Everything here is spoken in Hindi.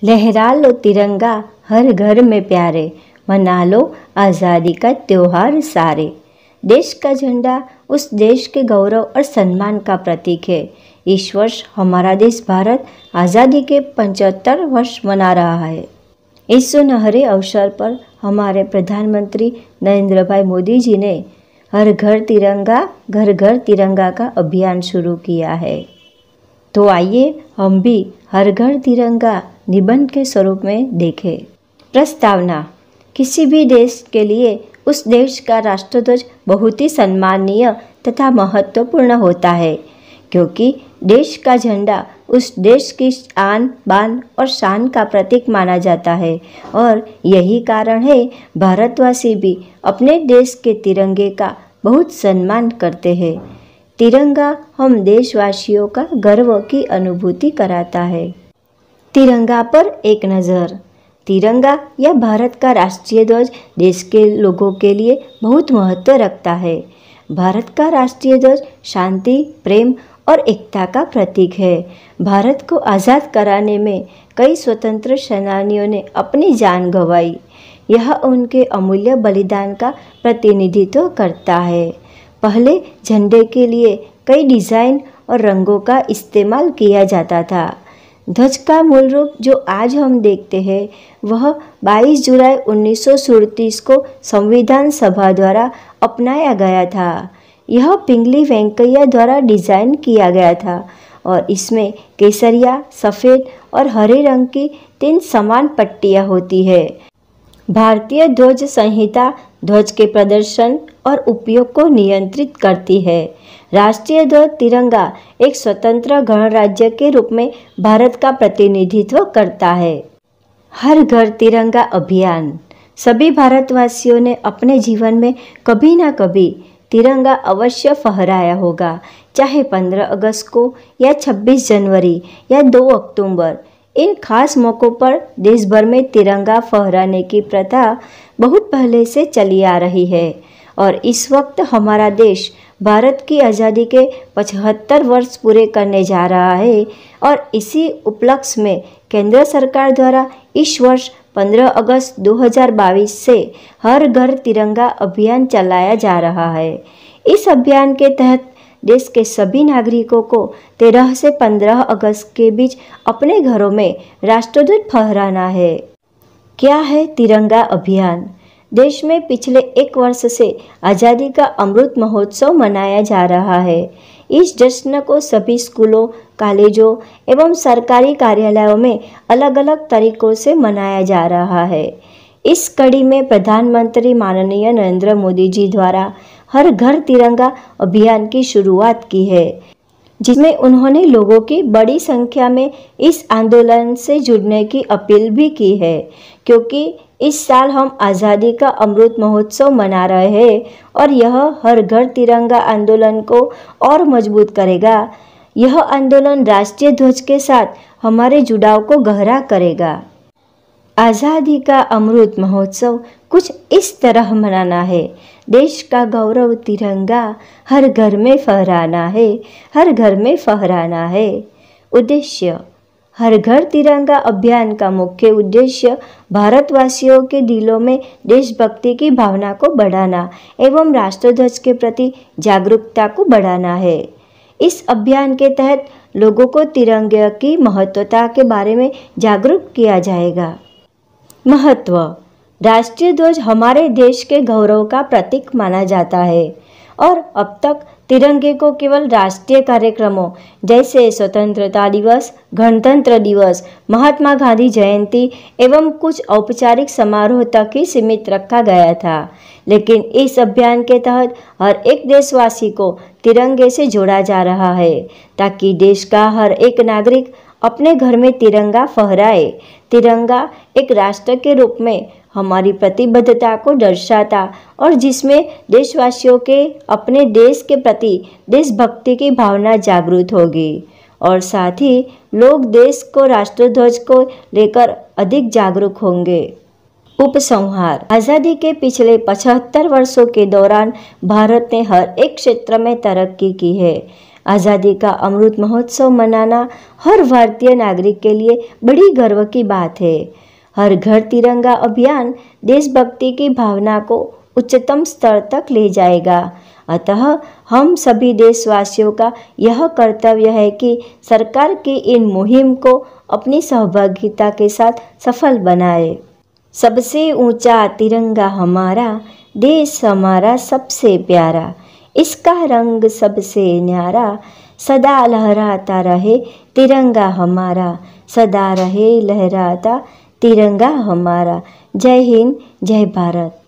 लहरा लो तिरंगा हर घर में प्यारे, मना लो आज़ादी का त्योहार सारे। देश का झंडा उस देश के गौरव और सम्मान का प्रतीक है। इस वर्ष हमारा देश भारत आज़ादी के 75 वर्ष मना रहा है। इस सुनहरे अवसर पर हमारे प्रधानमंत्री नरेंद्र भाई मोदी जी ने हर घर तिरंगा घर घर तिरंगा का अभियान शुरू किया है। तो आइए हम भी हर घर तिरंगा निबंध के स्वरूप में देखें। प्रस्तावना। किसी भी देश के लिए उस देश का राष्ट्रध्वज बहुत ही सम्मानीय तथा महत्वपूर्ण होता है, क्योंकि देश का झंडा उस देश की आन बान और शान का प्रतीक माना जाता है। और यही कारण है भारतवासी भी अपने देश के तिरंगे का बहुत सम्मान करते हैं। तिरंगा हम देशवासियों का गर्व की अनुभूति कराता है। तिरंगा पर एक नज़र। तिरंगा या भारत का राष्ट्रीय ध्वज देश के लोगों के लिए बहुत महत्व रखता है। भारत का राष्ट्रीय ध्वज शांति, प्रेम और एकता का प्रतीक है। भारत को आज़ाद कराने में कई स्वतंत्र सेनानियों ने अपनी जान गंवाई। यह उनके अमूल्य बलिदान का प्रतिनिधित्व करता है। पहले झंडे के लिए कई डिज़ाइन और रंगों का इस्तेमाल किया जाता था। ध्वज का मूल रूप जो आज हम देखते हैं वह 22 जुलाई 1937 को संविधान सभा द्वारा अपनाया गया था। यह पिंगली वेंकैया द्वारा डिज़ाइन किया गया था और इसमें केसरिया, सफ़ेद और हरे रंग की 3 समान पट्टियाँ होती है। भारतीय ध्वज संहिता ध्वज के प्रदर्शन और उपयोग को नियंत्रित करती है। राष्ट्रीय ध्वज तिरंगा एक स्वतंत्र गणराज्य के रूप में भारत का प्रतिनिधित्व करता है। हर घर तिरंगा अभियान। सभी भारतवासियों ने अपने जीवन में कभी ना कभी तिरंगा अवश्य फहराया होगा, चाहे 15 अगस्त को या 26 जनवरी या 2 अक्टूबर। इन खास मौक़ों पर देश भर में तिरंगा फहराने की प्रथा बहुत पहले से चली आ रही है और इस वक्त हमारा देश भारत की आज़ादी के 75 वर्ष पूरे करने जा रहा है। और इसी उपलक्ष्य में केंद्र सरकार द्वारा इस वर्ष 15 अगस्त 2022 से हर घर तिरंगा अभियान चलाया जा रहा है। इस अभियान के तहत देश के सभी नागरिकों को 13 से 15 अगस्त के बीच अपने घरों में राष्ट्रध्वज फहराना है। क्या है तिरंगा अभियान? देश में पिछले 1 वर्ष से आज़ादी का अमृत महोत्सव मनाया जा रहा है। इस जश्न को सभी स्कूलों, कॉलेजों एवं सरकारी कार्यालयों में अलग अलग तरीकों से मनाया जा रहा है। इस कड़ी में प्रधानमंत्री माननीय नरेंद्र मोदी जी द्वारा हर घर तिरंगा अभियान की शुरुआत की है, जिसमें उन्होंने लोगों की बड़ी संख्या में इस आंदोलन से जुड़ने की अपील भी की है, क्योंकि इस साल हम आज़ादी का अमृत महोत्सव मना रहे हैं और यह हर घर तिरंगा आंदोलन को और मजबूत करेगा। यह आंदोलन राष्ट्रीय ध्वज के साथ हमारे जुड़ाव को गहरा करेगा। आज़ादी का अमृत महोत्सव कुछ इस तरह मनाना है। देश का गौरव तिरंगा हर घर में फहराना है, हर घर में फहराना है। उद्देश्य। हर घर तिरंगा अभियान का मुख्य उद्देश्य भारतवासियों के दिलों में देशभक्ति की भावना को बढ़ाना एवं राष्ट्रध्वज के प्रति जागरूकता को बढ़ाना है। इस अभियान के तहत लोगों को तिरंगे की महत्वता के बारे में जागरूक किया जाएगा। महत्व। राष्ट्रीय ध्वज हमारे देश के गौरव का प्रतीक माना जाता है और अब तक तिरंगे को केवल राष्ट्रीय कार्यक्रमों जैसे स्वतंत्रता दिवस, गणतंत्र दिवस, महात्मा गांधी जयंती एवं कुछ औपचारिक समारोह तक ही सीमित रखा गया था। लेकिन इस अभियान के तहत हर एक देशवासी को तिरंगे से जोड़ा जा रहा है, ताकि देश का हर एक नागरिक अपने घर में तिरंगा फहराए। तिरंगा एक राष्ट्र के रूप में हमारी प्रतिबद्धता को दर्शाता और जिसमें देशवासियों के अपने देश के प्रति देशभक्ति की भावना जागृत होगी और साथ ही लोग देश को राष्ट्रध्वज को लेकर अधिक जागरूक होंगे। उपसंहार। आज़ादी के पिछले 75 वर्षों के दौरान भारत ने हर एक क्षेत्र में तरक्की की है। आज़ादी का अमृत महोत्सव मनाना हर भारतीय नागरिक के लिए बड़ी गर्व की बात है। हर घर तिरंगा अभियान देशभक्ति की भावना को उच्चतम स्तर तक ले जाएगा। अतः हम सभी देशवासियों का यह कर्तव्य है कि सरकार की इन मुहिम को अपनी सहभागिता के साथ सफल बनाए। सबसे ऊंचा तिरंगा हमारा, देश हमारा सबसे प्यारा, इसका रंग सबसे न्यारा, सदा लहराता रहे तिरंगा हमारा, सदा रहे लहराता तिरंगा हमारा। जय हिंद, जय भारत।